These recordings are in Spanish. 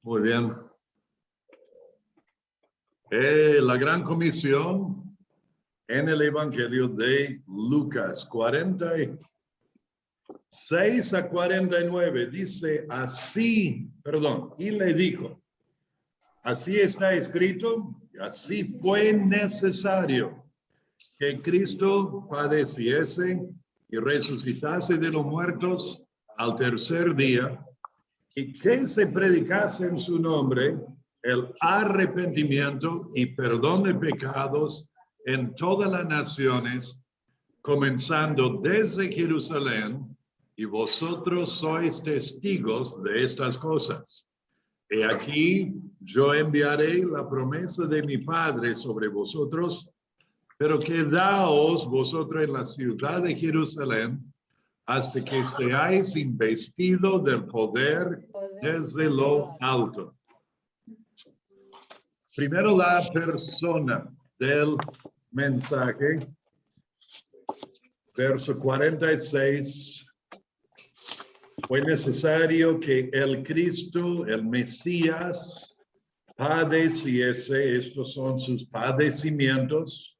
Muy bien. La gran comisión en el Evangelio de Lucas 46 a 49 dice así, y le dijo, así está escrito, así fue necesario que Cristo padeciese y resucitase de los muertos al tercer día, y que se predicase en su nombre el arrepentimiento y perdón de pecados en todas las naciones, comenzando desde Jerusalén, y vosotros sois testigos de estas cosas. He aquí, yo enviaré la promesa de mi Padre sobre vosotros, pero quedaos vosotros en la ciudad de Jerusalén hasta que seáis investidos del poder desde lo alto. Primero, la persona del mensaje, verso 46. Fue necesario que el Cristo, el Mesías, padeciese, estos son sus padecimientos,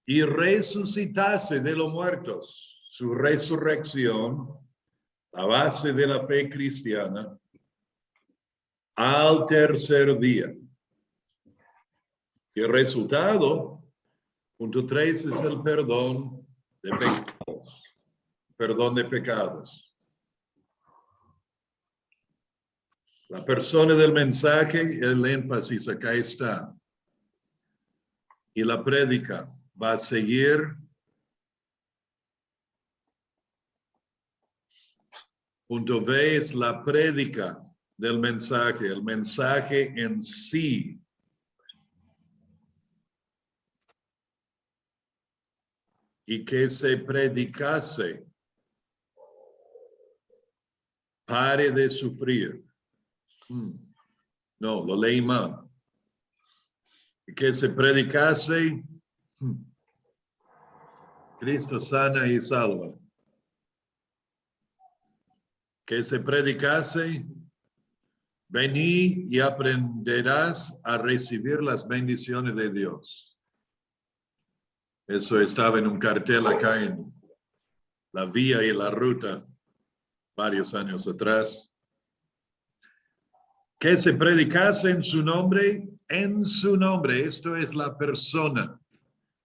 y resucitase de los muertos, su resurrección, la base de la fe cristiana, al tercer día. Y el resultado, punto 3, es el perdón de pecados. Perdón de pecados. La persona del mensaje, el énfasis acá está. Y la prédica va a seguir. Punto B es la prédica del mensaje, el mensaje en sí. Y que se predicase. Pare de sufrir. No, lo leí mal. Y que se predicase. Cristo sana y salva. Que se predicase. Vení y aprenderás a recibir las bendiciones de Dios. Eso estaba en un cartel acá en la vía y la ruta varios años atrás. Que se predicase en su nombre. Esto es la persona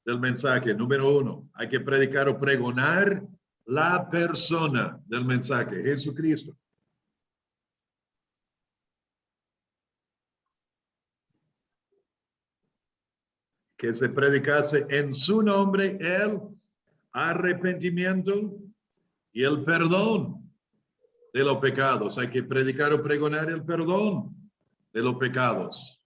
del mensaje. Número 1, hay que predicar o pregonar la persona del mensaje, Jesucristo. Que se predicase en su nombre el arrepentimiento y el perdón de los pecados. Hay que predicar o pregonar el perdón de los pecados.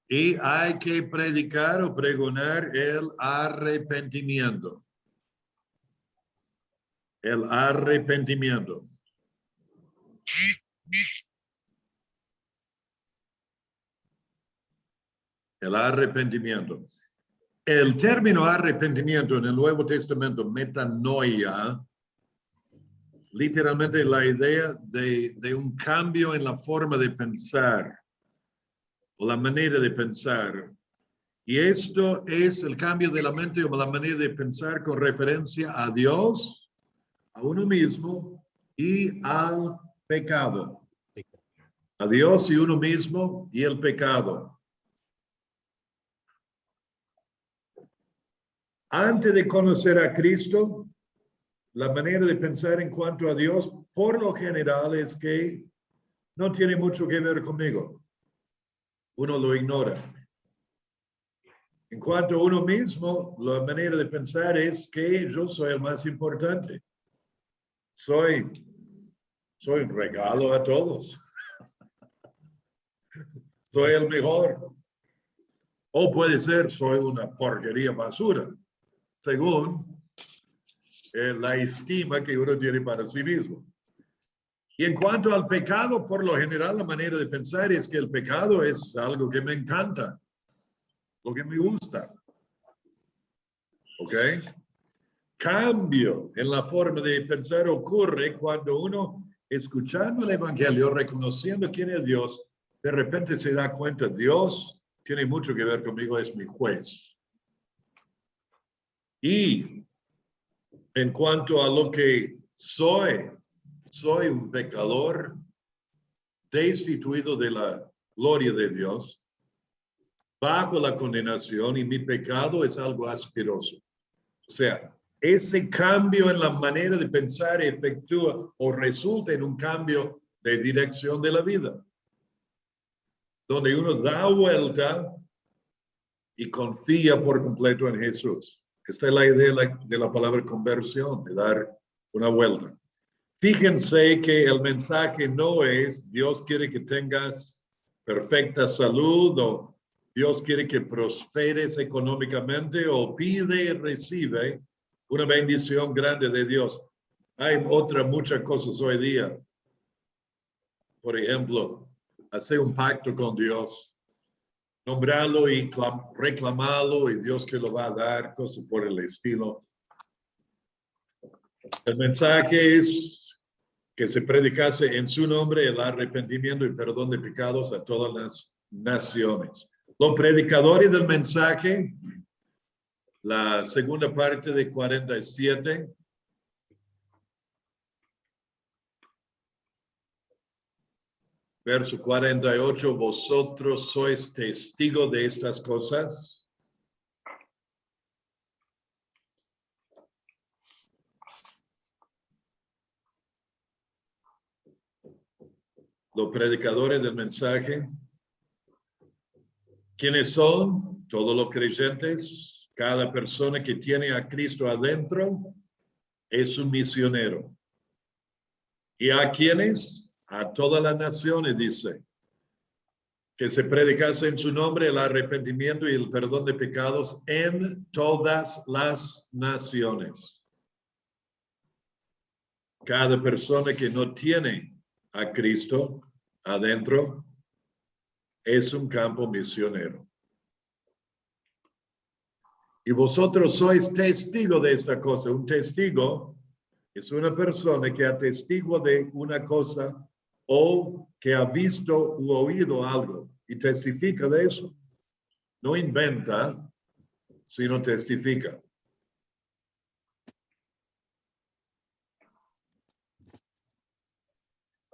Y hay que predicar o pregonar el arrepentimiento. El arrepentimiento. El arrepentimiento. El término arrepentimiento en el Nuevo Testamento, metanoia, literalmente la idea de un cambio en la forma de pensar, o la manera de pensar. Y esto es el cambio de la mente o la manera de pensar con referencia a Dios, a uno mismo y al pecado. A Dios y uno mismo y el pecado. Antes de conocer a Cristo, la manera de pensar en cuanto a Dios, por lo general, es que no tiene mucho que ver conmigo. Uno lo ignora. En cuanto a uno mismo, la manera de pensar es que yo soy el más importante. Soy un regalo a todos. Soy el mejor. O puede ser, soy una porquería basura, según la estima que uno tiene para sí mismo. Y en cuanto al pecado, por lo general, la manera de pensar es que el pecado es algo que me encanta, lo que me gusta. ¿Ok? Cambio en la forma de pensar ocurre cuando uno, escuchando el Evangelio, reconociendo quién es Dios, de repente se da cuenta, Dios tiene mucho que ver conmigo, es mi juez. Y en cuanto a lo que soy un pecador destituido de la gloria de Dios, bajo la condenación, y mi pecado es algo asqueroso. O sea, ese cambio en la manera de pensar efectúa o resulta en un cambio de dirección de la vida, donde uno da vuelta y confía por completo en Jesús. Esta es la idea de la palabra conversión, de dar una vuelta. Fíjense que el mensaje no es Dios quiere que tengas perfecta salud o Dios quiere que prosperes económicamente o pide y recibe una bendición grande de Dios. Hay muchas cosas hoy día. Por ejemplo, hacer un pacto con Dios, nombrarlo y reclamarlo y Dios te lo va a dar, cosas por el estilo. El mensaje es que se predicase en su nombre el arrepentimiento y perdón de pecados a todas las naciones. Los predicadores del mensaje, la segunda parte de 47, verso 48, vosotros sois testigos de estas cosas. Los predicadores del mensaje, ¿quiénes son? Todos los creyentes, cada persona que tiene a Cristo adentro es un misionero. ¿Y a quiénes? A todas las naciones, dice, que se predicase en su nombre el arrepentimiento y el perdón de pecados en todas las naciones. Cada persona que no tiene a Cristo adentro es un campo misionero. Y vosotros sois testigos de esta cosa. Un testigo es una persona que atestigua de una cosa o que ha visto u oído algo y testifica de eso. No inventa, sino testifica.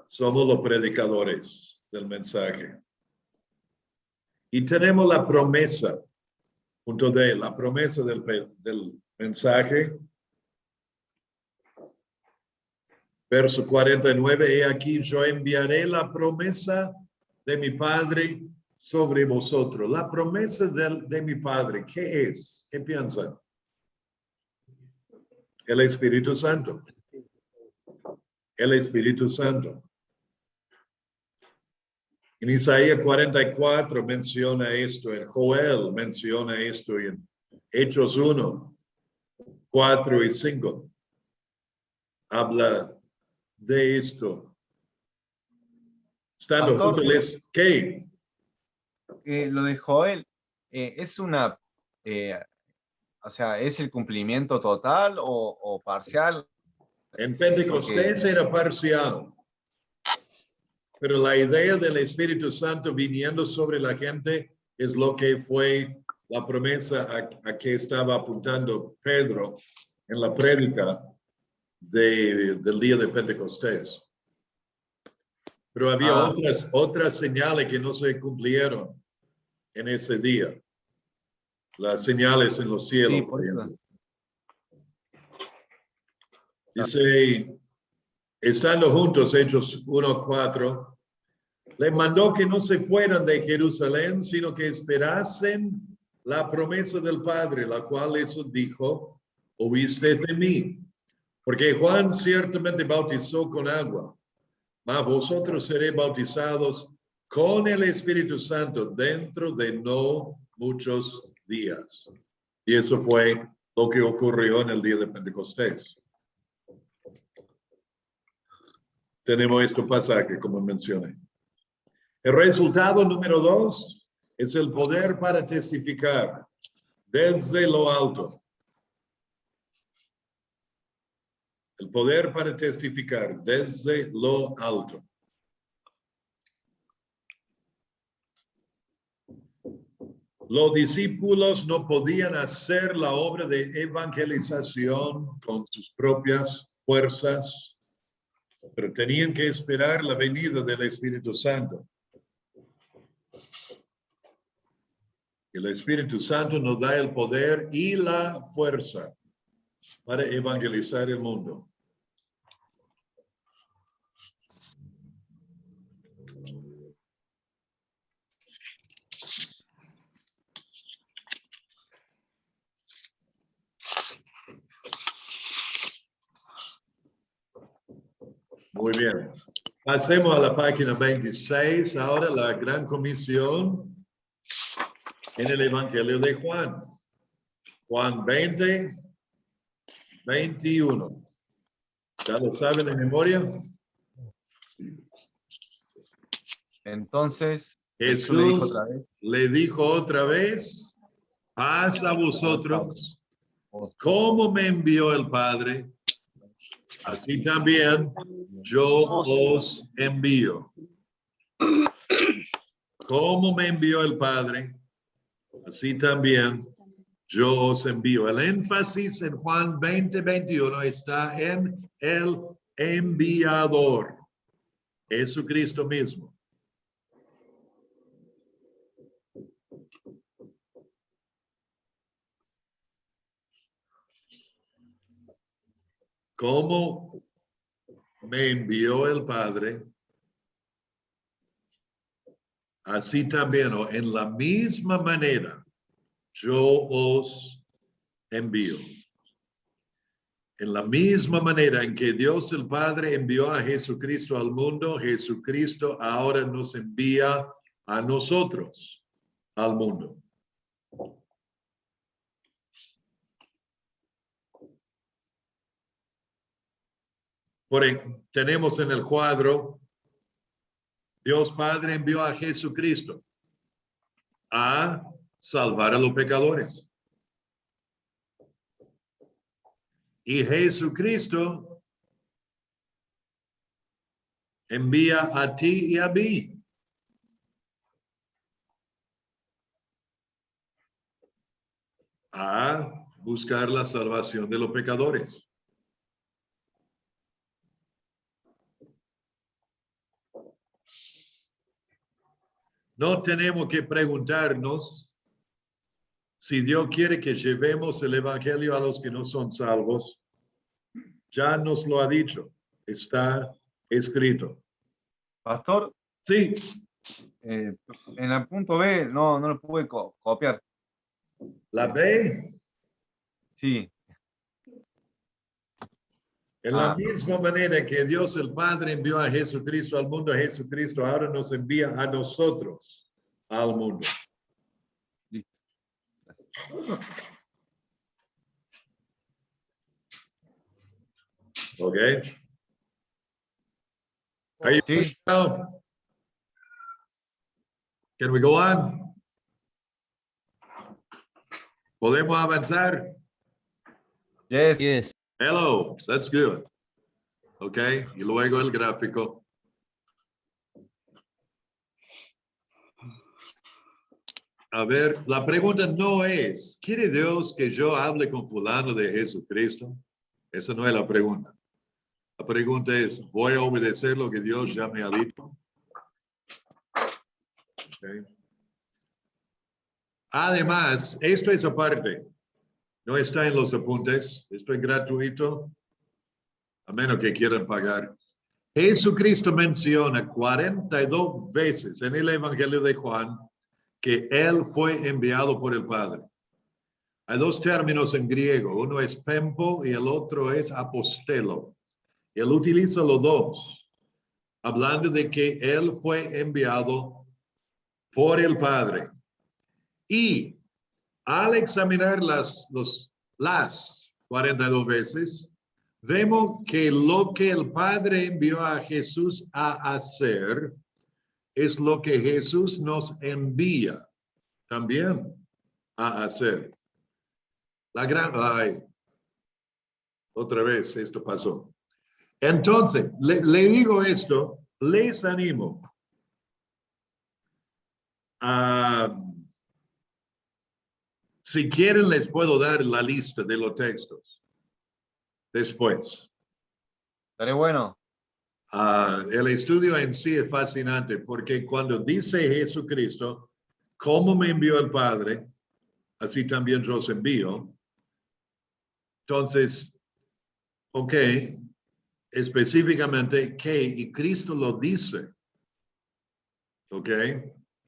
Somos los predicadores del mensaje. Y tenemos la promesa, punto D, la promesa del mensaje. Verso 49, he aquí yo enviaré la promesa de mi Padre sobre vosotros. La promesa de mi Padre, ¿qué es? ¿Qué piensan? El Espíritu Santo. El Espíritu Santo. En Isaías 44 menciona esto, en Joel menciona esto, y en Hechos 1, 4 y 5 habla de esto. Estando Pastor, juntos, ¿qué? lo de Joel, ¿es una, o sea, es el cumplimiento total o parcial? En Pentecostés era parcial. Pero la idea del Espíritu Santo viniendo sobre la gente es lo que fue la promesa a que estaba apuntando Pedro en la prédica del día de Pentecostés. Pero había otras señales que no se cumplieron en ese día. Las señales en los cielos, Sí, por por eso. ejemplo. Dice, estando juntos, Hechos 1:4, le mandó que no se fueran de Jerusalén, sino que esperasen la promesa del Padre, la cual eso dijo, oíste de mí. Porque Juan ciertamente bautizó con agua, mas vosotros seréis bautizados con el Espíritu Santo dentro de no muchos días. Y eso fue lo que ocurrió en el día de Pentecostés. tenemos este pasaje, como mencioné. El resultado número 2 es el poder para testificar desde lo alto. El poder para testificar desde lo alto. Los discípulos no podían hacer la obra de evangelización con sus propias fuerzas, pero tenían que esperar la venida del Espíritu Santo. El Espíritu Santo nos da el poder y la fuerza para evangelizar el mundo. Muy bien. Pasemos a la página 26. Ahora la gran comisión en el Evangelio de Juan. Juan 20, 21. ¿Ya lo saben de memoria? Entonces, Jesús le dijo otra vez, paz a vosotros, como me envió el Padre, así también yo os envío. Como me envió el Padre, así también yo os envío. El énfasis en Juan 20, 21 está en el enviador, Jesucristo mismo. Como me envió el Padre, así también, o en la misma manera, yo os envío. En la misma manera en que Dios el Padre envió a Jesucristo al mundo, Jesucristo ahora nos envía a nosotros al mundo. Tenemos en el cuadro, Dios Padre envió a Jesucristo a salvar a los pecadores. Y Jesucristo envía a ti y a mí a buscar la salvación de los pecadores. No tenemos que preguntarnos si Dios quiere que llevemos el evangelio a los que no son salvos. Ya nos lo ha dicho, está escrito. Pastor, Sí, en el punto B no lo pude copiar. la B, Sí. en la misma manera que Dios el Padre envió a Jesucristo al mundo, Jesucristo ahora nos envía a nosotros al mundo. Listo. Okay. Are you Sí. now? Can we go on? ¿Podemos avanzar? Yes. Yes. Hello, that's good. Okay, y luego el gráfico. A ver, la pregunta no es, ¿quiere Dios que yo hable con fulano de Jesucristo? Esa no es la pregunta. La pregunta es, ¿voy a obedecer lo que Dios ya me ha dicho? Okay. Además, esto es aparte. No está en los apuntes. Esto es gratuito, a menos que quieran pagar. Jesucristo menciona 42 veces en el Evangelio de Juan que Él fue enviado por el Padre. Hay dos términos en griego, uno es pempo y el otro es apostelo. Él utiliza los dos, hablando de que Él fue enviado por el Padre. Y al examinar las 42 veces, vemos que lo que el Padre envió a Jesús a hacer es lo que Jesús nos envía también a hacer. Otra vez esto pasó. Entonces, le digo esto, les animo a, si quieren les puedo dar la lista de los textos después. Estaré bueno. El estudio en sí es fascinante porque cuando dice Jesucristo, como me envió el Padre, así también yo os envío. Entonces, ok, específicamente que, y Cristo lo dice, ok,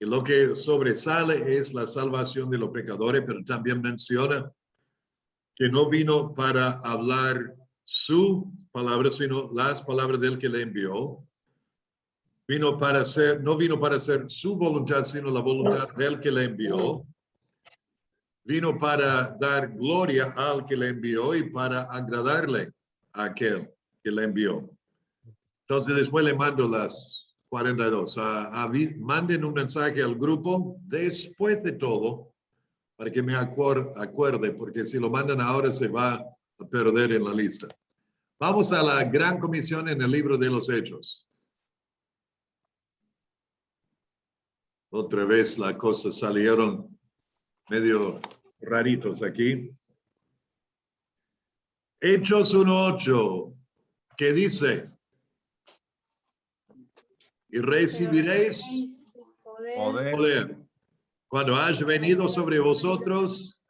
y lo que sobresale es la salvación de los pecadores, pero también menciona que no vino para hablar su palabra, sino las palabras del que le envió. No vino para hacer su voluntad, sino la voluntad del que le envió. Vino para dar gloria al que le envió y para agradarle a aquel que le envió. Entonces después le mando las 42. Manden un mensaje al grupo después de todo para que me acuerde, porque si lo mandan ahora se va a perder en la lista. Vamos a la gran comisión en el libro de los Hechos. Otra vez las cosas salieron medio raritos aquí. Hechos 1:8, que dice, y recibiréis poder cuando haya venido sobre vosotros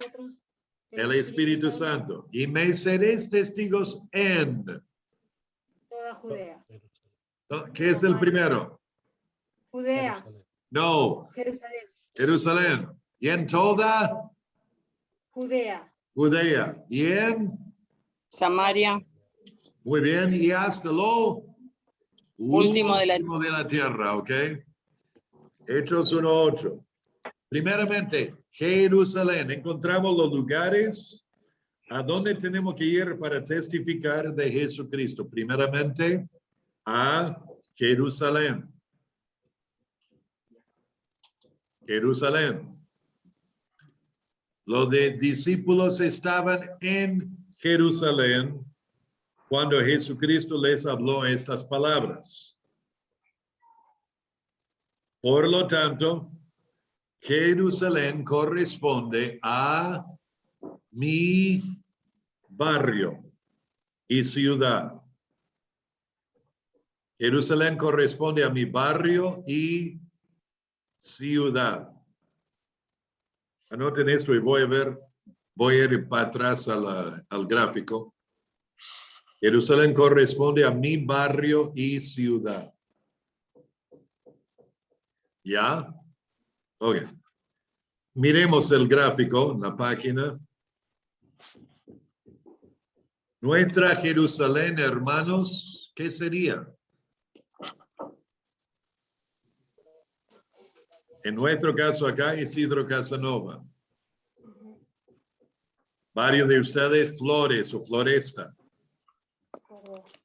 el Espíritu Santo, y me seréis testigos en toda Judea. ¿Qué es el primero? Judea, No, Jerusalén, Jerusalén. Y en toda Judea, Judea. Y en, Samaria, muy bien, y hasta lo Último de la- último de la tierra, ¿ok? Hechos 1:8. Primeramente, Jerusalén. Encontramos los lugares a donde tenemos que ir para testificar de Jesucristo. Primeramente, a Jerusalén. Jerusalén. Los discípulos estaban en Jerusalén cuando Jesucristo les habló estas palabras. Por lo tanto, Jerusalén corresponde a mi barrio y ciudad. Jerusalén corresponde a mi barrio y ciudad. Anoten esto y voy a ir para atrás al gráfico. Jerusalén corresponde a mi barrio y ciudad. ¿Ya? Ok. Miremos el gráfico en la página. Nuestra Jerusalén, hermanos, ¿qué sería? En nuestro caso acá, Isidro Casanova. Varios de ustedes, Flores o Floresta.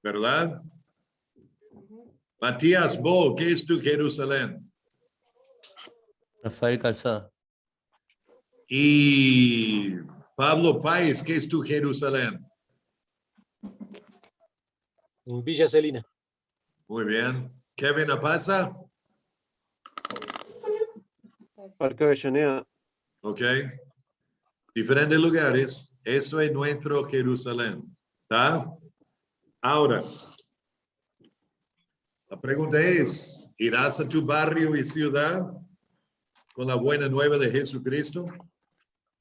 ¿Verdad? Matías Bo, ¿qué es tu Jerusalén? Rafael Calzada. Y Pablo Páez, ¿qué es tu Jerusalén? Villa Celina. Muy bien. Kevin Apaza. Parque Avellaneda. Ok. Diferentes lugares. Eso es nuestro Jerusalén. ¿Está? Ahora, la pregunta es, ¿irás a tu barrio y ciudad con la buena nueva de Jesucristo?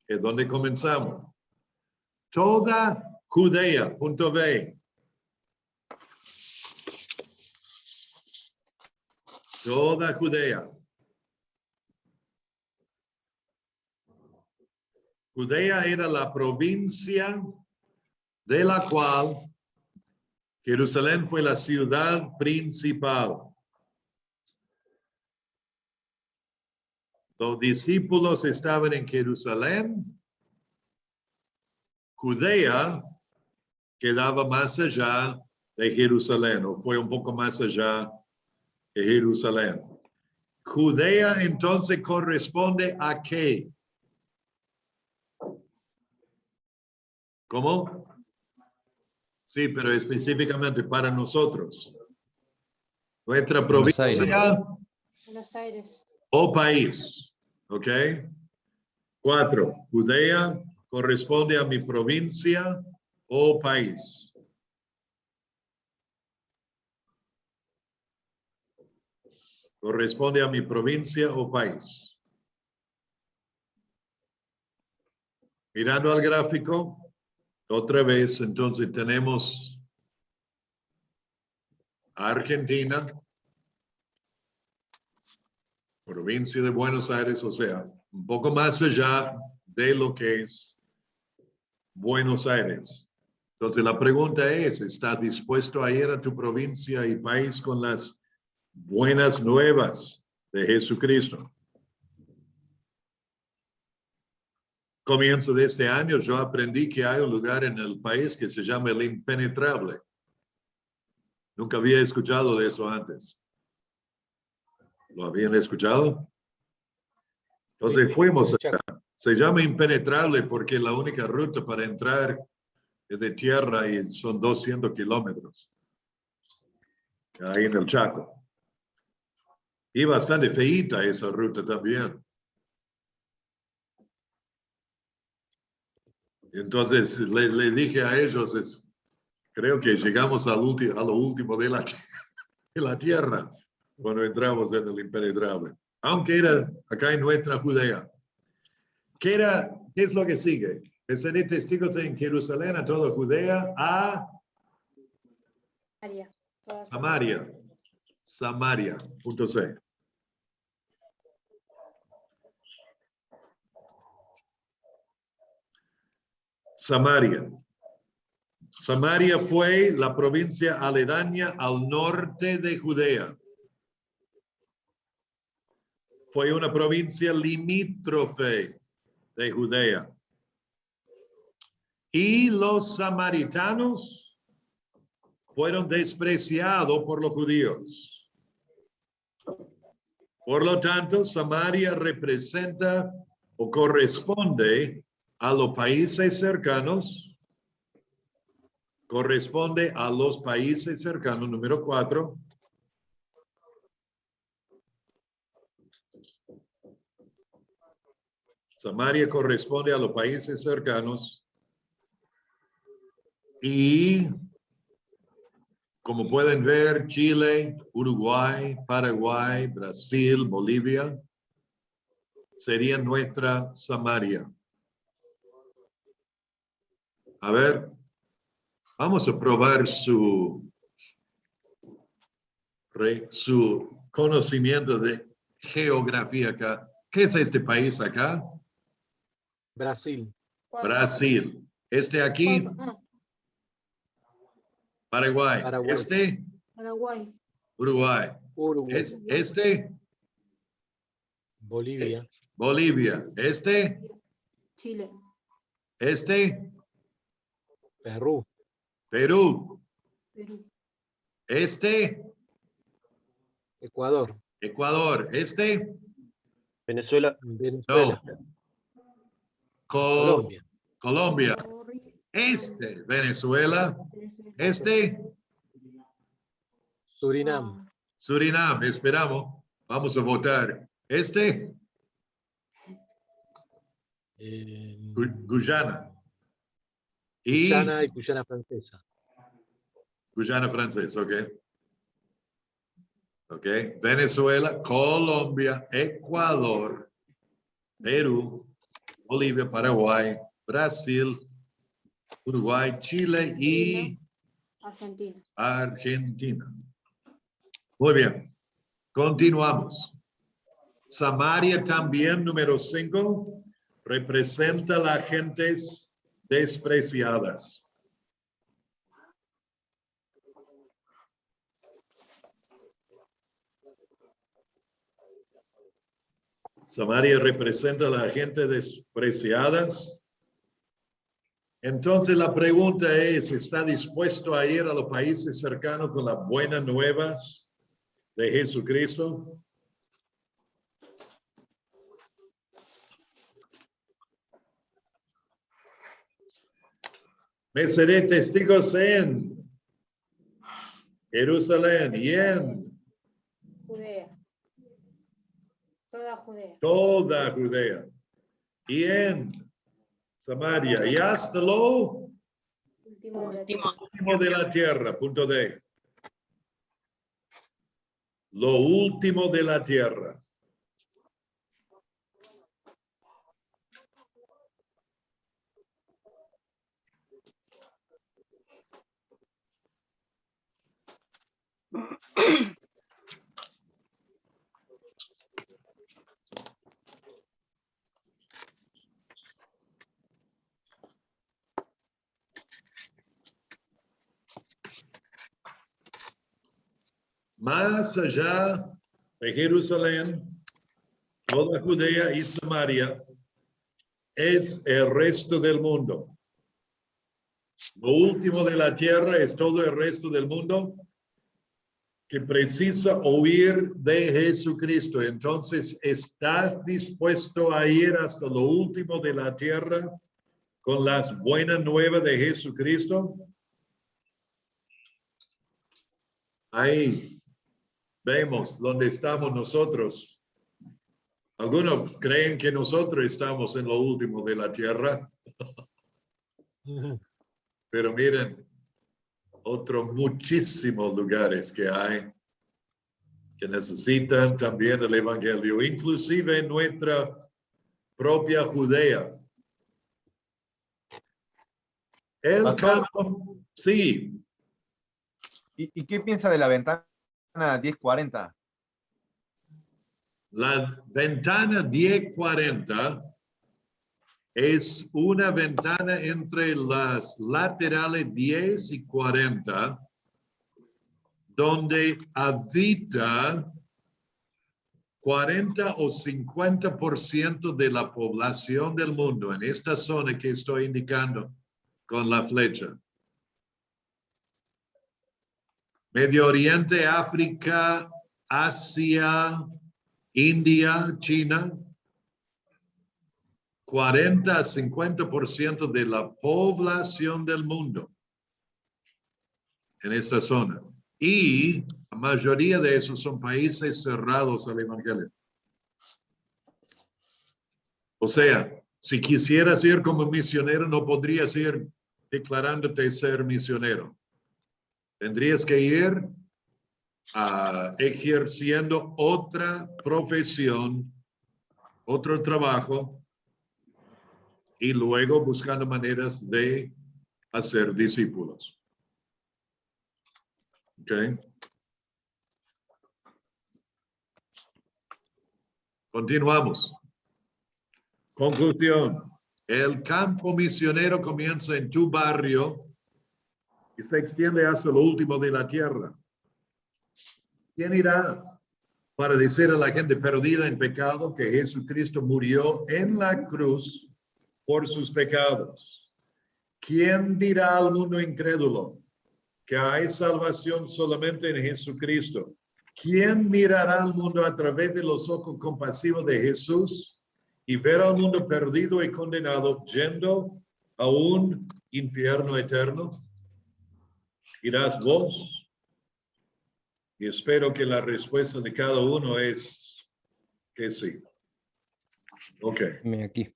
Es donde comenzamos. Toda Judea, punto B. Toda Judea. Judea era la provincia de la cual Jerusalén fue la ciudad principal. Los discípulos estaban en Jerusalén, Judea, quedaba más allá de Jerusalén, o fue un poco más allá de Jerusalén. Judea entonces corresponde a qué? ¿Cómo? Sí, pero específicamente para nosotros. Nuestra Buenos Aires. provincia Buenos Aires. o país. ¿Ok? 4. Judea corresponde a mi provincia o país. Corresponde a mi provincia o país. Mirando al gráfico, otra vez, entonces tenemos Argentina, provincia de Buenos Aires, o sea, un poco más allá de lo que es Buenos Aires. Entonces la pregunta es, ¿estás dispuesto a ir a tu provincia y país con las buenas nuevas de Jesucristo? Comienzo de este año yo aprendí que hay un lugar en el país que se llama el Impenetrable. Nunca había escuchado de eso antes. ¿Lo habían escuchado? Entonces fuimos allá. Se llama Impenetrable porque la única ruta para entrar es de tierra y son 200 kilómetros. Ahí en el Chaco. Y bastante feíta esa ruta también. Entonces le dije a ellos, creo que llegamos a lo último de la tierra cuando entramos en el Impenetrable. Aunque era acá en nuestra Judea. ¿Qué es lo que sigue? Seré testigos en Jerusalén, a toda Judea, a Samaria. Toda Samaria. Samaria. Punto C. Samaria. Samaria fue la provincia aledaña al norte de Judea. Fue una provincia limítrofe de Judea. Y los samaritanos fueron despreciados por los judíos. Por lo tanto, Samaria representa o corresponde a los países cercanos, corresponde a los países cercanos, número 4. Samaria corresponde a los países cercanos y, como pueden ver, Chile, Uruguay, Paraguay, Brasil, Bolivia, sería nuestra Samaria. A ver, vamos a probar su conocimiento de geografía acá. ¿Qué es este país acá? Brasil. Brasil. Este aquí, Paraguay. Paraguay. Este, Paraguay. Uruguay. Uruguay. Este, Bolivia. Bolivia. Este, Chile. este, Perú. Perú. Perú. Este, Ecuador. Ecuador. Este, Venezuela. no. Venezuela. Colombia. Colombia. Este, Venezuela. Este, Surinam. Surinam. Esperamos. Vamos a votar. Este, Guyana. Y Guyana y Guyana Francesa. Guyana francés, ok. Ok. Venezuela, Colombia, Ecuador, Perú, Bolivia, Paraguay, Brasil, Uruguay, Chile y Argentina. Argentina. Muy bien. Continuamos. Samaria también, número 5, representa a las gentes despreciadas. Samaria representa a la gente despreciadas. Entonces la pregunta es, ¿está dispuesto a ir a los países cercanos con las buenas nuevas de Jesucristo? Me seré testigos en Jerusalén y en Judea. Toda Judea. toda Judea y en Samaria y hasta lo Último de la tierra. último de la tierra. Punto D. Lo último de la tierra. Más allá de Jerusalén, toda Judea y Samaria es el resto del mundo. Lo último de la tierra es todo el resto del mundo que precisa oír de Jesucristo. Entonces, ¿estás dispuesto a ir hasta lo último de la tierra con las buenas nuevas de Jesucristo? Ahí vemos dónde estamos nosotros. Algunos creen que nosotros estamos en lo último de la tierra, pero miren, otros muchísimos lugares que hay que necesitan también el evangelio, inclusive en nuestra propia Judea. El Pastor. campo, sí, ¿Y qué piensa de la ventana 1040? la ventana 1040 es una ventana entre las laterales 10 y 40, donde habita 40 o 50% de la población del mundo en esta zona que estoy indicando con la flecha. Medio Oriente, África, Asia, India, China. 40 a 50% de la población del mundo en esta zona. Y la mayoría de esos son países cerrados al evangelio. O sea, si quisieras ir como misionero, no podrías ir declarándote ser misionero. Tendrías que ir ejerciendo otra profesión, otro trabajo, y luego buscando maneras de hacer discípulos. ¿Ok? Continuamos. Conclusión. El campo misionero comienza en tu barrio y se extiende hasta lo último de la tierra. ¿Quién irá para decir a la gente perdida en pecado que Jesucristo murió en la cruz por sus pecados? ¿Quién dirá al mundo incrédulo que hay salvación solamente en Jesucristo? ¿Quién mirará al mundo a través de los ojos compasivos de Jesús y ver al mundo perdido y condenado yendo a un infierno eterno? ¿Irás vos? Y espero que la respuesta de cada uno es que sí. Ok. Aquí.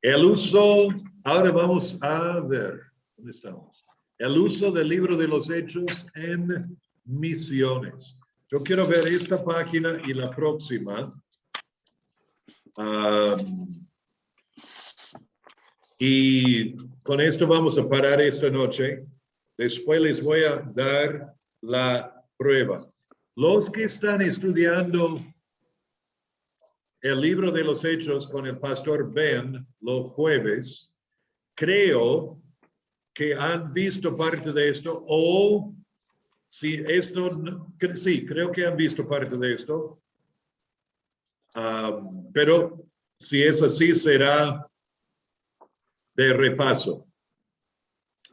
El uso, ahora vamos a ver, ¿dónde estamos? El uso del libro de los Hechos en misiones. Yo quiero ver esta página y la próxima. Y con esto vamos a parar esta noche. Después les voy a dar la prueba. Los que están estudiando el libro de los Hechos con el pastor Ben los jueves, creo que han visto parte de esto, o si esto, sí, creo que han visto parte de esto, pero Si es así, será de repaso.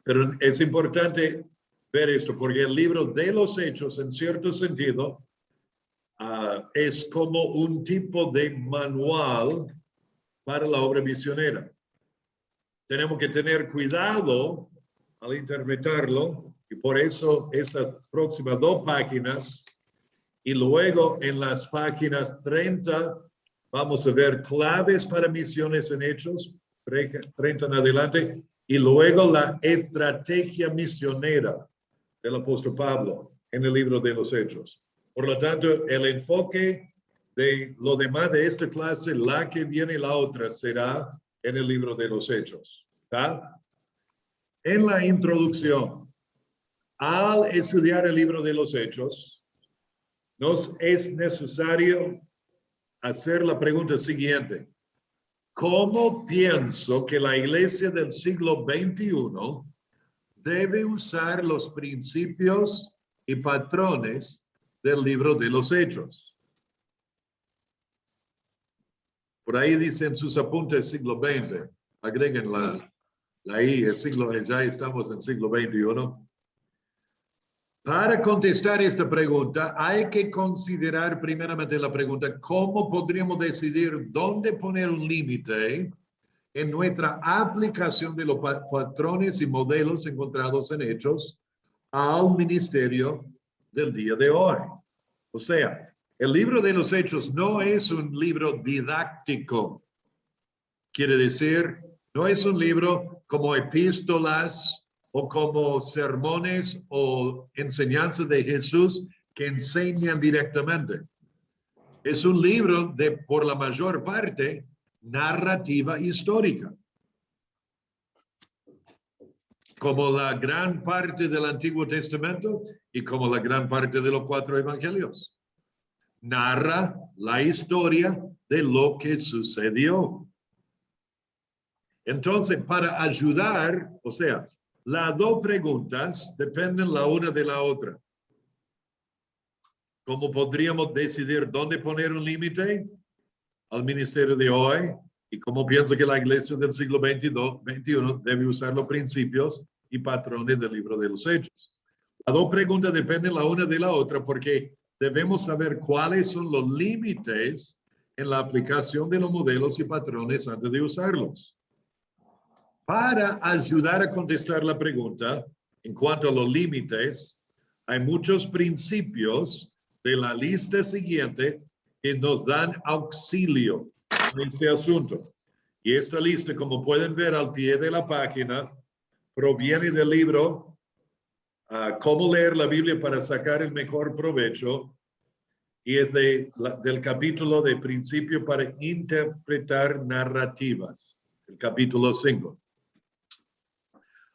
Pero es importante ver esto, porque el libro de los Hechos, en cierto sentido, es como un tipo de manual para la obra misionera. Tenemos que tener cuidado al interpretarlo, y por eso estas próximas 2 páginas, y luego en las páginas 30 vamos a ver claves para misiones en Hechos, 30 en adelante, y luego la estrategia misionera del apóstol Pablo en el libro de los Hechos. Por lo tanto, el enfoque de lo demás de esta clase, la que viene y la otra, será en el libro de los Hechos. ¿Tá? En la introducción, al estudiar el libro de los Hechos, nos es necesario hacer la pregunta siguiente. ¿Cómo pienso que la iglesia del siglo XXI debe usar los principios y patrones del libro de los Hechos? Por ahí dicen sus apuntes siglo XX. Agreguen la I, ya estamos en siglo XXI. Para contestar esta pregunta, hay que considerar primeramente la pregunta, ¿cómo podríamos decidir dónde poner un límite en nuestra aplicación de los patrones y modelos encontrados en Hechos al ministerio del día de hoy? O sea, el libro de los Hechos no es un libro didáctico. Quiere decir, no es un libro como epístolas o como sermones o enseñanzas de Jesús que enseñan directamente. Es un libro de, por la mayor parte, narrativa histórica. Como la gran parte del Antiguo Testamento y como la gran parte de los 4 evangelios. Narra la historia de lo que sucedió. Entonces, para ayudar, o sea, las 2 preguntas dependen la una de la otra. ¿Cómo podríamos decidir dónde poner un límite al ministerio de hoy? Y cómo pienso que la iglesia del siglo XXI debe usar los principios y patrones del libro de los Hechos. Las 2 preguntas dependen la una de la otra porque debemos saber cuáles son los límites en la aplicación de los modelos y patrones antes de usarlos. Para ayudar a contestar la pregunta, en cuanto a los límites, hay muchos principios de la lista siguiente que nos dan auxilio en este asunto. Y esta lista, como pueden ver al pie de la página, proviene del libro Cómo leer la Biblia para sacar el mejor provecho, y es del capítulo de Principio para interpretar narrativas, el capítulo 5.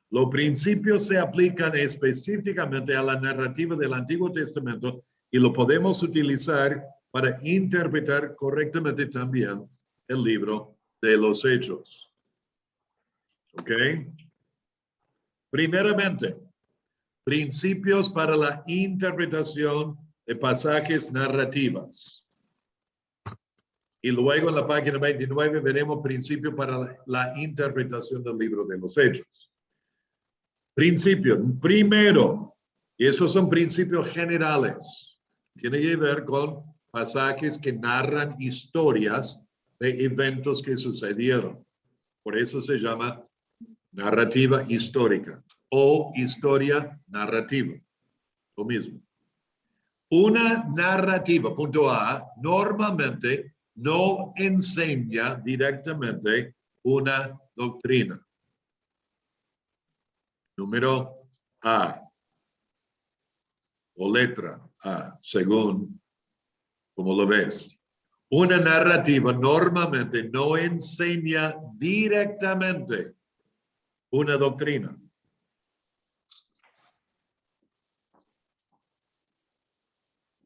Los principios se aplican específicamente a la narrativa del Antiguo Testamento y lo podemos utilizar para interpretar correctamente también el libro de los Hechos. ¿Ok? Primeramente, principios para la interpretación de pasajes narrativas. Y luego en la página 29 veremos principios para la interpretación del libro de los Hechos. Principios. Primero, y estos son principios generales, tiene que ver con pasajes que narran historias de eventos que sucedieron. Por eso se llama narrativa histórica o historia narrativa. Lo mismo. Una narrativa, punto A, normalmente no enseña directamente una doctrina. Número A, o letra A, según como lo ves. Una narrativa normalmente no enseña directamente una doctrina.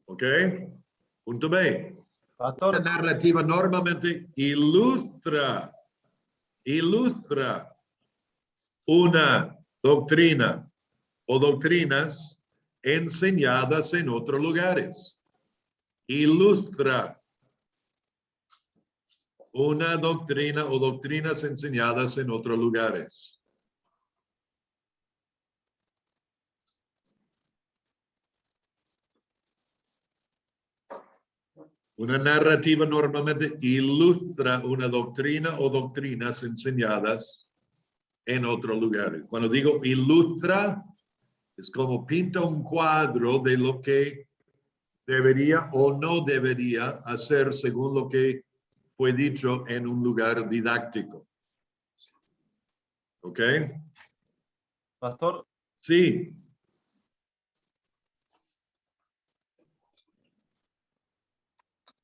¿Ok? Punto B. Pastor, Una narrativa normalmente ilustra una doctrina o doctrinas enseñadas en otros lugares. Ilustra. una doctrina o doctrinas enseñadas en otros lugares. Una narrativa normalmente ilustra una doctrina o doctrinas enseñadas en otros lugares. Cuando digo ilustra, es como pinta un cuadro de lo que debería o no debería hacer según lo que fue dicho en un lugar didáctico. ¿Ok? Pastor, Sí.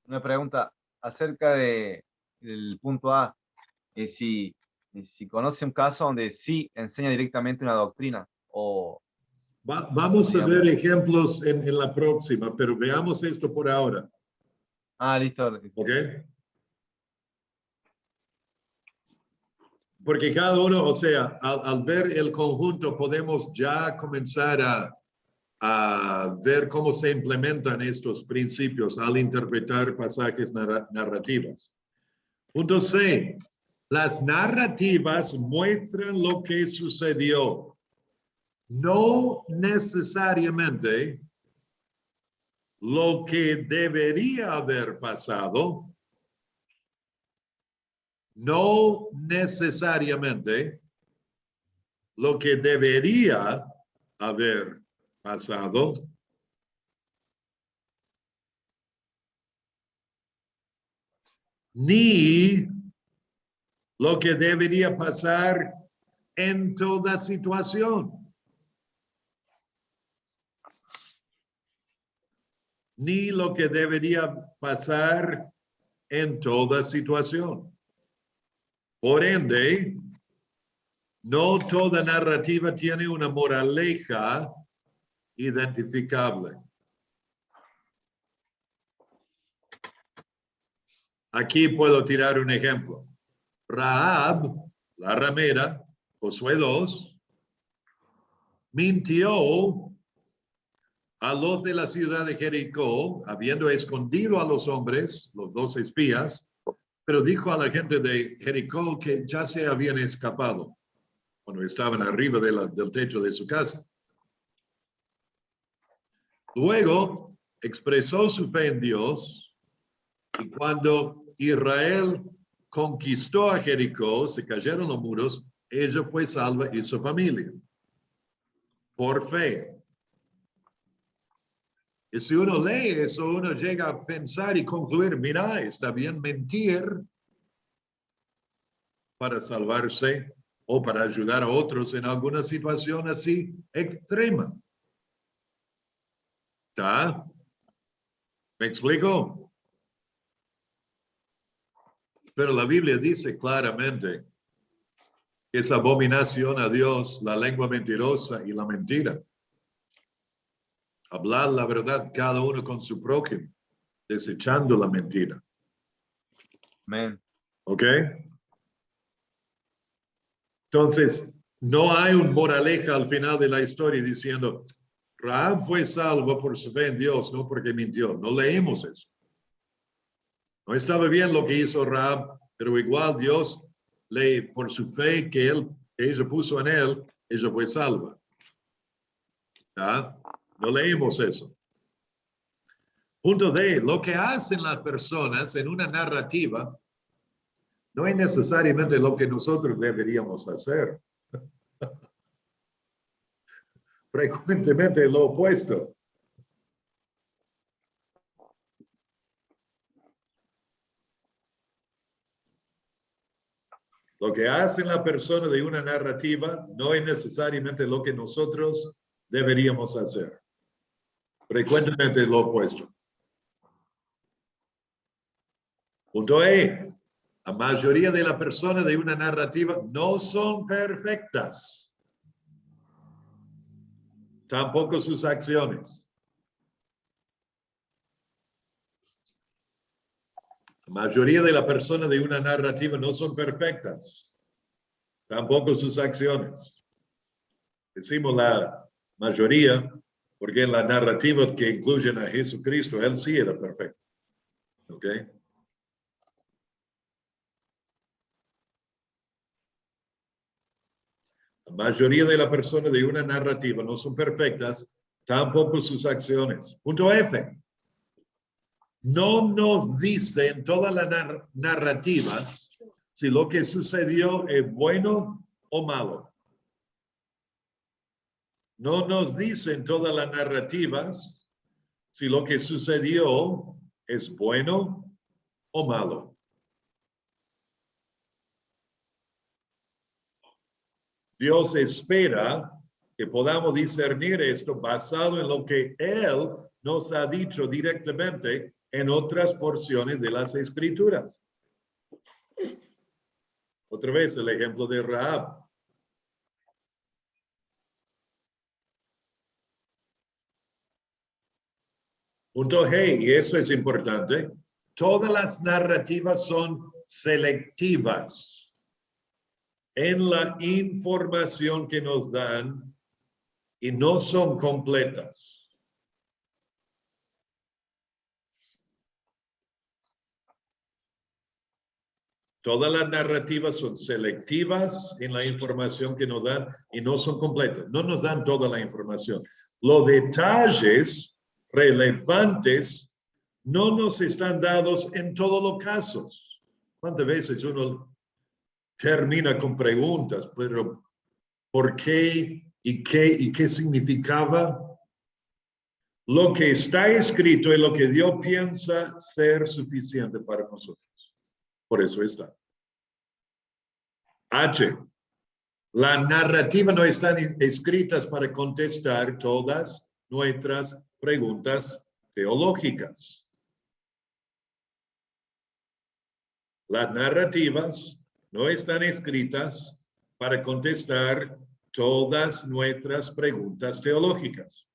una pregunta acerca del punto A. Si conoce un caso donde sí enseña directamente una doctrina o... Vamos a ver ejemplos en la próxima, pero veamos esto por ahora. Listo. ¿Ok? Porque cada uno, o sea, al ver el conjunto podemos ya comenzar a ver cómo se implementan estos principios al interpretar pasajes narrativos. Punto C. Las narrativas muestran lo que sucedió. No necesariamente lo que debería haber pasado. No necesariamente lo que debería haber pasado. Ni lo que debería pasar en toda situación. Ni lo que debería pasar en toda situación. Por ende, no toda narrativa tiene una moraleja identificable. Aquí puedo tirar un ejemplo. Rahab, la ramera, Josué 2, mintió a los de la ciudad de Jericó, habiendo escondido a los hombres, los 2 espías, pero dijo a la gente de Jericó que ya se habían escapado cuando estaban arriba del techo de su casa. Luego expresó su fe en Dios y cuando Israel conquistó a Jericó, se cayeron los muros, ella fue salva y su familia. Por fe. Y si uno lee eso, uno llega a pensar y concluir, mira, está bien mentir para salvarse o para ayudar a otros en alguna situación así extrema. ¿Está? ¿Me explico? Pero la Biblia dice claramente que es abominación a Dios la lengua mentirosa y la mentira. Hablar la verdad cada uno con su prójimo, desechando la mentira. Amén. ¿Ok? Entonces, no hay un moraleja al final de la historia diciendo, Rahab fue salvo por su fe en Dios, no porque mintió. No leemos eso. No estaba bien lo que hizo Rahab, pero igual Dios, por su fe que ella puso en él, ella fue salva. ¿Ah? No leemos eso. Punto D, lo que hacen las personas en una narrativa no es necesariamente lo que nosotros deberíamos hacer. Frecuentemente lo opuesto. Lo que hace la persona de una narrativa no es necesariamente lo que nosotros deberíamos hacer. Frecuentemente lo opuesto. Punto E. La mayoría de las personas de una narrativa no son perfectas. Tampoco sus acciones. La mayoría de las personas de una narrativa no son perfectas. Tampoco sus acciones. Decimos la mayoría porque en la narrativa que incluyen a Jesucristo, él sí era perfecto. ¿Ok? La mayoría de las personas de una narrativa no son perfectas, tampoco sus acciones. Punto F. No nos dicen todas las narrativas si lo que sucedió es bueno o malo. No nos dicen todas las narrativas si lo que sucedió es bueno o malo. Dios espera que podamos discernir esto basado en lo que Él nos ha dicho directamente en otras porciones de las Escrituras. Otra vez el ejemplo de Rahab. Punto G, y eso es importante, todas las narrativas son selectivas en la información que nos dan y no son completas. Todas las narrativas son selectivas en la información que nos dan y no son completas. No nos dan toda la información. Los detalles relevantes no nos están dados en todos los casos. ¿Cuántas veces uno termina con preguntas? Pero ¿por qué y qué significaba? Lo que está escrito es lo que Dios piensa ser suficiente para nosotros. Por eso está. H. La narrativa no están escritas para contestar todas nuestras preguntas teológicas. Las narrativas no están escritas para contestar todas nuestras preguntas teológicas.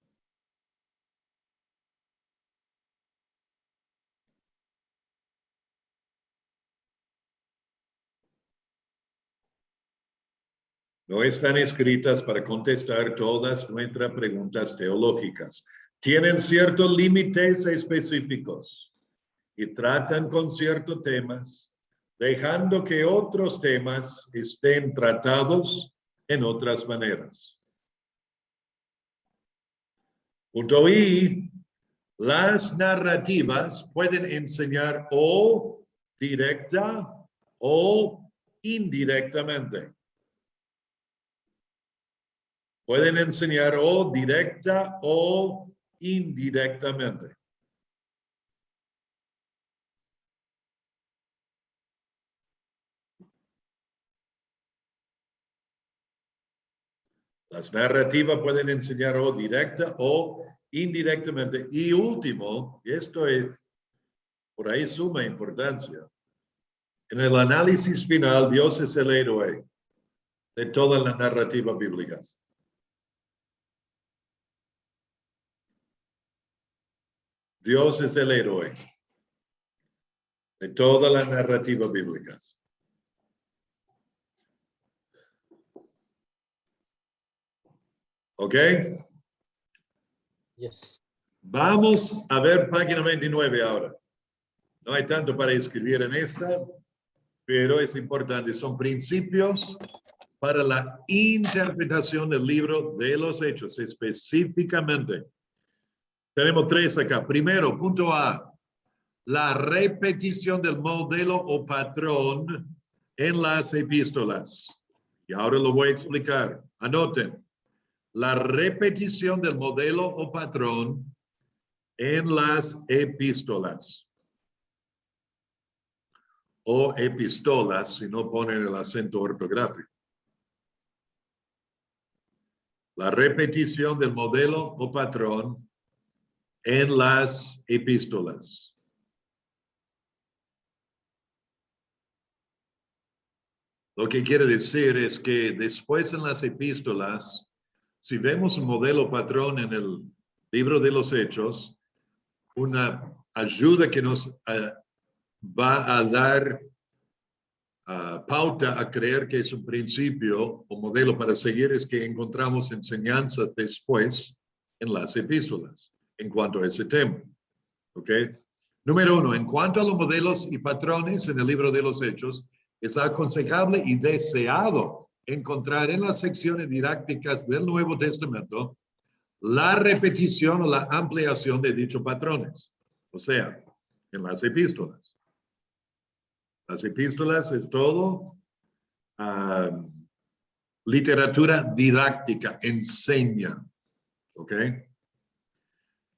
No están escritas para contestar todas nuestras preguntas teológicas. Tienen ciertos límites específicos y tratan con ciertos temas, dejando que otros temas estén tratados en otras maneras. Punto I. Las narrativas pueden enseñar o directa o indirectamente. Pueden enseñar o directa o indirectamente. Las narrativas pueden enseñar o directa o indirectamente. Y último, esto es por ahí suma importancia. En el análisis final, Dios es el héroe de todas las narrativas bíblicas. Dios es el héroe de todas las narrativas bíblicas. ¿Ok? Yes. Vamos a ver página 29 ahora. No hay tanto para escribir en esta, pero es importante. Son principios para la interpretación del libro de los Hechos, específicamente. Tenemos 3 acá. Primero, punto A. La repetición del modelo o patrón en las epístolas. Y ahora lo voy a explicar. Anoten. La repetición del modelo o patrón en las epístolas. O epistolas, si no ponen el acento ortográfico. La repetición del modelo o patrón en las epístolas. Lo que quiere decir es que después en las epístolas, si vemos un modelo patrón en el libro de los Hechos, una ayuda que nos va a dar pauta a creer que es un principio o modelo para seguir es que encontramos enseñanzas después en las epístolas en cuanto a ese tema. ¿Ok? Número 1, en cuanto a los modelos y patrones en el libro de los Hechos, es aconsejable y deseado encontrar en las secciones didácticas del Nuevo Testamento la repetición o la ampliación de dichos patrones. O sea, en las epístolas. Las epístolas es todo literatura didáctica, enseña. ¿Ok?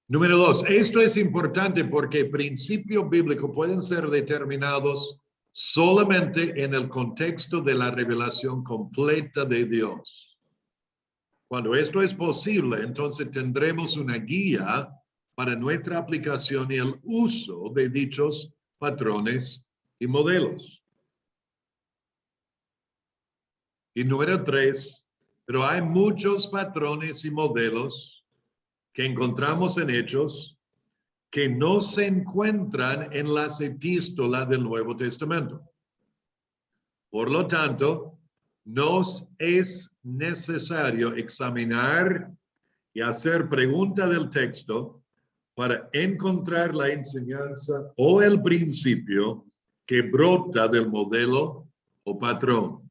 Número 2, esto es importante porque principios bíblicos pueden ser determinados solamente en el contexto de la revelación completa de Dios. Cuando esto es posible, entonces tendremos una guía para nuestra aplicación y el uso de dichos patrones y modelos. Y número 3, pero hay muchos patrones y modelos que encontramos en Hechos que no se encuentran en las epístolas del Nuevo Testamento. Por lo tanto, nos es necesario examinar y hacer pregunta del texto para encontrar la enseñanza o el principio que brota del modelo o patrón.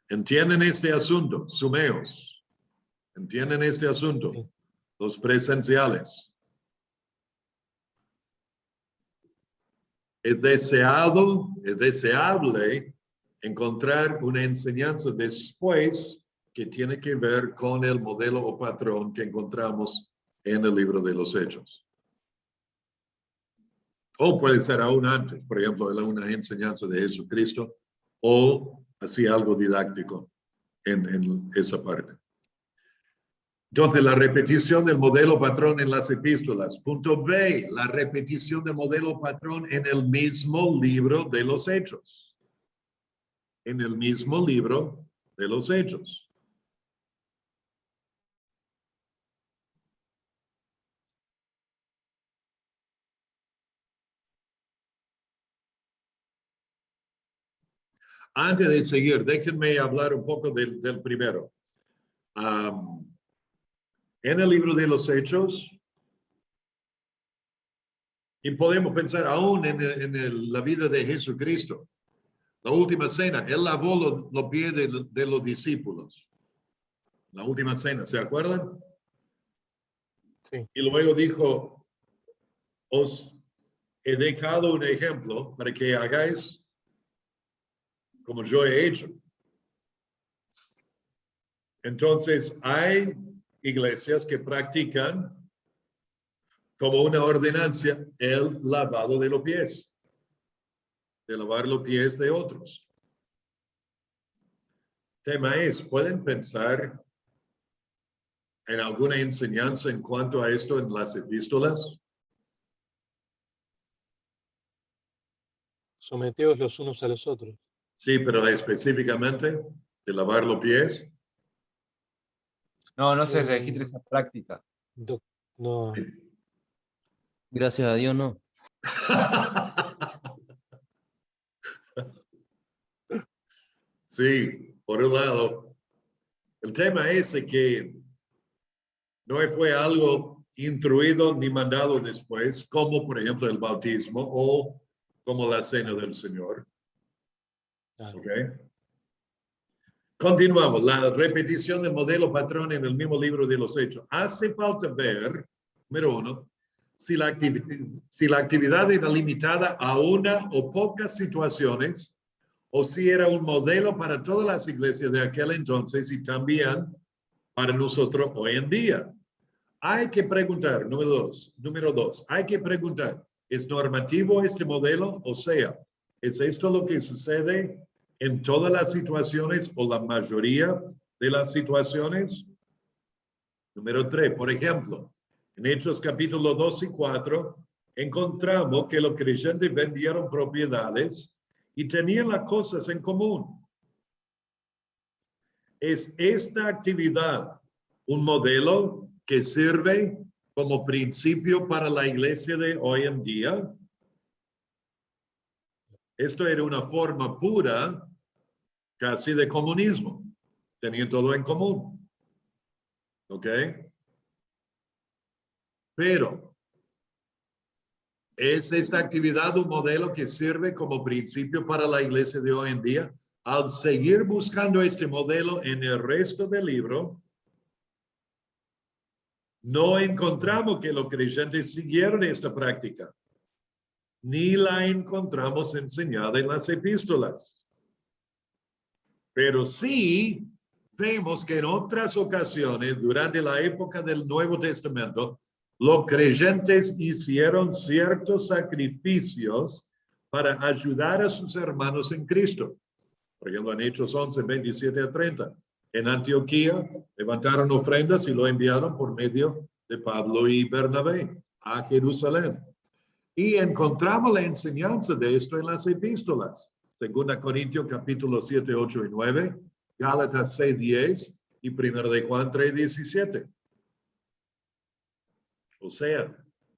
¿Entienden este asunto? Sumeos. ¿Entienden este asunto? Sí. Los presenciales. Es deseable encontrar una enseñanza después que tiene que ver con el modelo o patrón que encontramos en el libro de los Hechos. O puede ser aún antes, por ejemplo, una enseñanza de Jesucristo o así algo didáctico en esa parte. Entonces, la repetición del modelo patrón en las epístolas. Punto B, la repetición del modelo patrón en el mismo libro de los Hechos. En el mismo libro de los Hechos. Antes de seguir, déjenme hablar un poco del primero. En el libro de los Hechos, y podemos pensar aún en la vida de Jesucristo, la última cena, él lavó los pies de los discípulos. La última cena, ¿se acuerdan? Sí. Y luego dijo, os he dejado un ejemplo para que hagáis como yo he hecho. Entonces, hay iglesias que practican como una ordenancia el lavado de los pies, de lavar los pies de otros. Tema es, ¿pueden pensar en alguna enseñanza en cuanto a esto en las epístolas? Someteos los unos a los otros. Sí, pero específicamente de lavar los pies. No, no se registra esa práctica. No, Gracias a Dios, no. Sí, por un lado. El tema es que no fue algo instruido ni mandado después, como por ejemplo el bautismo o como la cena del Señor. claro. ¿Ok? Continuamos. La repetición del modelo patrón en el mismo libro de los Hechos. Hace falta ver, número 1, si la actividad era limitada a una o pocas situaciones o si era un modelo para todas las iglesias de aquel entonces y también para nosotros hoy en día. Hay que preguntar, número dos, hay que preguntar, ¿es normativo este modelo? O sea, ¿es esto lo que sucede en todas las situaciones o la mayoría de las situaciones? Número 3, por ejemplo, en Hechos capítulo 2 y 4, encontramos que los creyentes vendieron propiedades y tenían las cosas en común. ¿Es esta actividad un modelo que sirve como principio para la iglesia de hoy en día? Esto era una forma pura, casi de comunismo. Tenían todo en común. ¿Ok? Pero ¿Es esta actividad un modelo que sirve como principio para la iglesia de hoy en día? Al seguir buscando este modelo en el resto del libro, no encontramos que los creyentes siguieron esta práctica, ni la encontramos enseñada en las epístolas. Pero sí vemos que en otras ocasiones, durante la época del Nuevo Testamento, los creyentes hicieron ciertos sacrificios para ayudar a sus hermanos en Cristo. Por ejemplo, en Hechos 11, 27 a 30. En Antioquía levantaron ofrendas y lo enviaron por medio de Pablo y Bernabé a Jerusalén. Y encontramos la enseñanza de esto en las epístolas. 2 Corintios capítulo 7, 8 y 9, Gálatas 6, 10 y 1 de Juan 3, 17. O sea,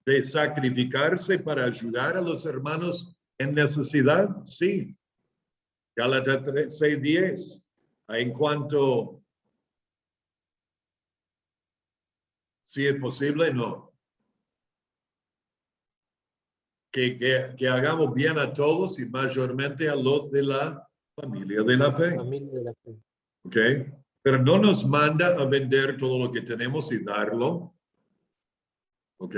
de sacrificarse para ayudar a los hermanos en necesidad, sí. Gálatas 3, 6, 10. En cuanto, si es posible, no. Que hagamos bien a todos y mayormente a los de la familia de la fe. Familia de la fe. ¿Ok? Pero no nos manda a vender todo lo que tenemos y darlo. ¿Ok?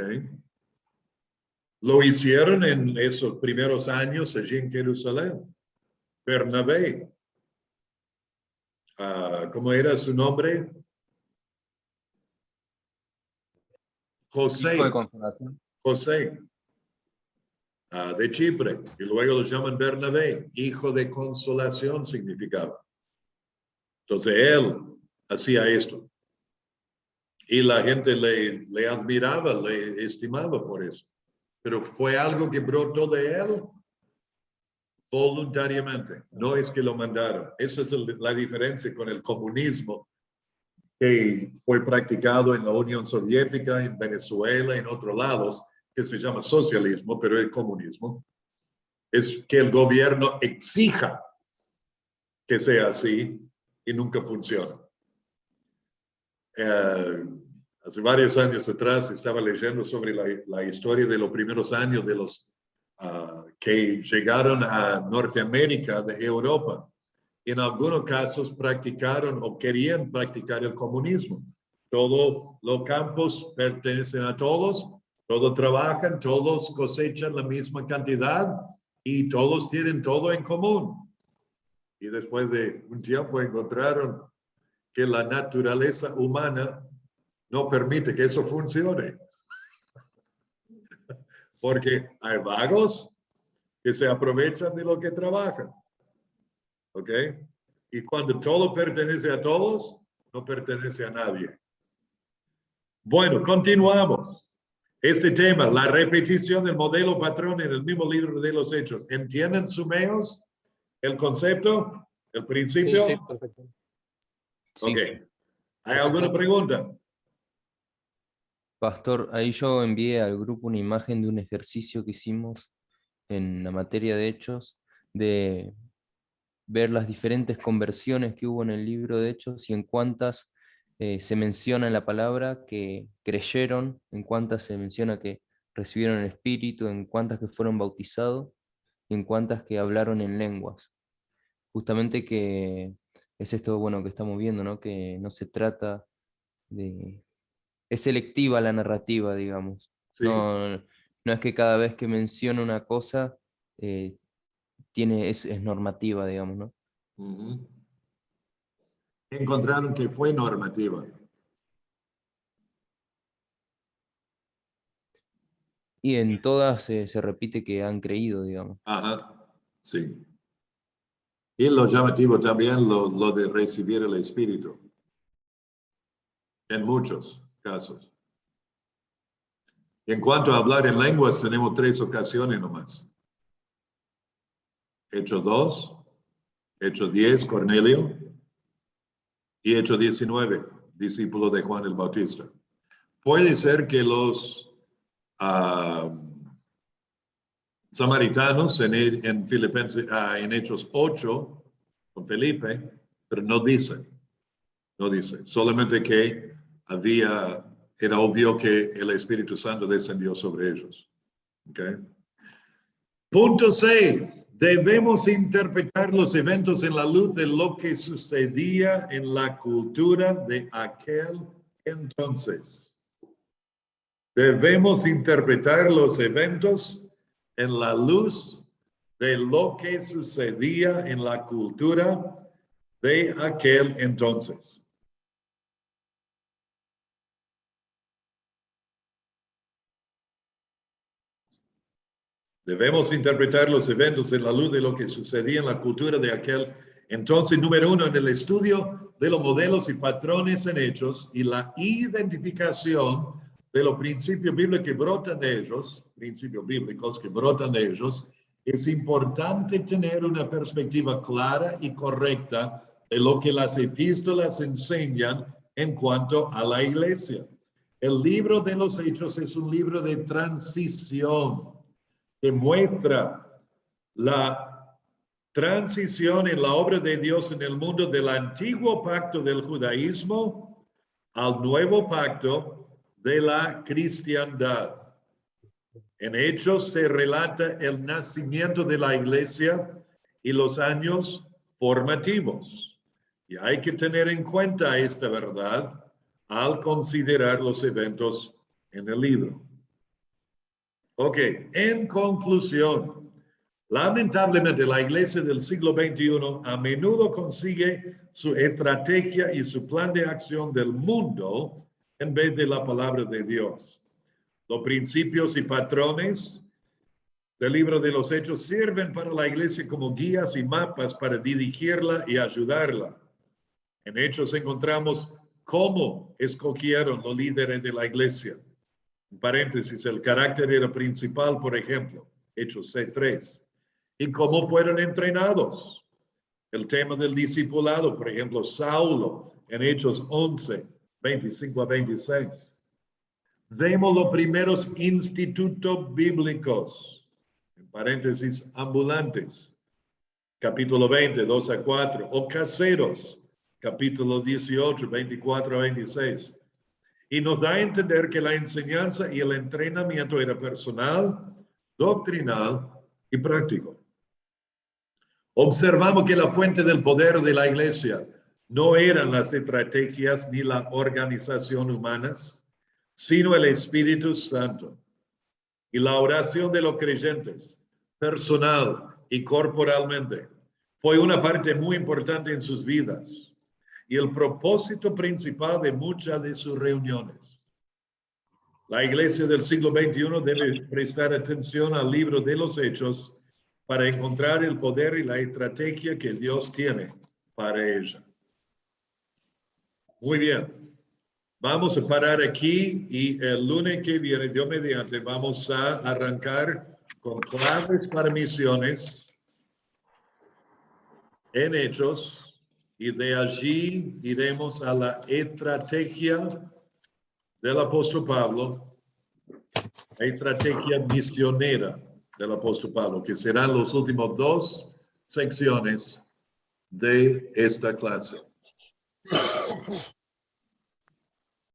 Lo hicieron en esos primeros años allí en Jerusalén. Bernabé. ¿Cómo era su nombre? José. Hijo de consolación. José. De Chipre, y luego lo llaman Bernabé, hijo de consolación significaba. Entonces él hacía esto. Y la gente le admiraba, le estimaba por eso. Pero fue algo que brotó de él voluntariamente. No es que lo mandaron. Esa es la diferencia con el comunismo que fue practicado en la Unión Soviética, en Venezuela, en otros lados, que se llama socialismo, pero es comunismo. Es que el gobierno exija que sea así y nunca funciona. Hace varios años atrás estaba leyendo sobre la historia de los primeros años de los que llegaron a Norteamérica de Europa. En algunos casos practicaron o querían practicar el comunismo. Todos los campos pertenecen a todos, todos trabajan, todos cosechan la misma cantidad y todos tienen todo en común. Y después de un tiempo encontraron que la naturaleza humana no permite que eso funcione. Porque hay vagos que se aprovechan de lo que trabajan. ¿Ok? Y cuando todo pertenece a todos, no pertenece a nadie. Bueno, continuamos. Este tema, la repetición del modelo patrón en el mismo libro de los Hechos. ¿Entienden, sumeos, el concepto, el principio? Sí, perfecto. Sí. Ok. ¿Hay alguna pregunta? Pastor, ahí yo envié al grupo una imagen de un ejercicio que hicimos en la materia de Hechos, de ver las diferentes conversiones que hubo en el libro de Hechos y en cuántas se menciona en la palabra que creyeron, en cuántas se menciona que recibieron el Espíritu, en cuántas que fueron bautizados y en cuántas que hablaron en lenguas. Justamente que es esto bueno que estamos viendo, ¿no? Que no se trata de... Es selectiva la narrativa, digamos. Sí. No es que cada vez que menciona una cosa es normativa, digamos, ¿no? Uh-huh. Encontraron que fue normativa. Y en todas se repite que han creído, digamos. Ajá, sí. Y lo llamativo también lo de recibir el Espíritu. En muchos casos. En cuanto a hablar en lenguas, tenemos 3 ocasiones nomás. Hechos 2, Hechos 10, Cornelio, y Hechos 19, discípulo de Juan el Bautista. Puede ser que los samaritanos en Filipenses, en Hechos 8, con Felipe, pero no dice, solamente que era obvio que el Espíritu Santo descendió sobre ellos. Okay. Punto C. Debemos interpretar los eventos en la luz de lo que sucedía en la cultura de aquel entonces. Debemos interpretar los eventos en la luz de lo que sucedía en la cultura de aquel entonces. Debemos interpretar los eventos en la luz de lo que sucedía en la cultura de aquel entonces. Número 1, en el estudio de los modelos y patrones en hechos y la identificación de los principios bíblicos que brotan de ellos, es importante tener una perspectiva clara y correcta de lo que las epístolas enseñan en cuanto a la iglesia. El libro de los Hechos es un libro de transición que muestra la transición en la obra de Dios en el mundo del antiguo pacto del judaísmo al nuevo pacto de la cristiandad. En Hechos se relata el nacimiento de la iglesia y los años formativos. Y hay que tener en cuenta esta verdad al considerar los eventos en el libro. Ok, en conclusión, lamentablemente la iglesia del siglo XXI a menudo consigue su estrategia y su plan de acción del mundo en vez de la palabra de Dios. Los principios y patrones del libro de los Hechos sirven para la iglesia como guías y mapas para dirigirla y ayudarla. En Hechos encontramos cómo escogieron los líderes de la iglesia. En paréntesis, el carácter era principal, por ejemplo, Hechos 6:3. Y cómo fueron entrenados. El tema del discipulado, por ejemplo, Saulo, en Hechos 11, 25 a 26. Vemos los primeros institutos bíblicos, en paréntesis, ambulantes, capítulo 20, 2 a 4, o caseros, capítulo 18, 24 a 26. Y nos da a entender que la enseñanza y el entrenamiento era personal, doctrinal y práctico. Observamos que la fuente del poder de la iglesia no eran las estrategias ni la organización humanas, sino el Espíritu Santo. Y la oración de los creyentes, personal y corporalmente, fue una parte muy importante en sus vidas y el propósito principal de muchas de sus reuniones. La iglesia del siglo XXI debe prestar atención al libro de los Hechos para encontrar el poder y la estrategia que Dios tiene para ella. Muy bien. Vamos a parar aquí y el lunes que viene, Dios mediante, vamos a arrancar con claves para misiones en Hechos y de allí iremos a la estrategia del apóstol Pablo, la estrategia misionera del apóstol Pablo, que serán los últimos 2 secciones de esta clase.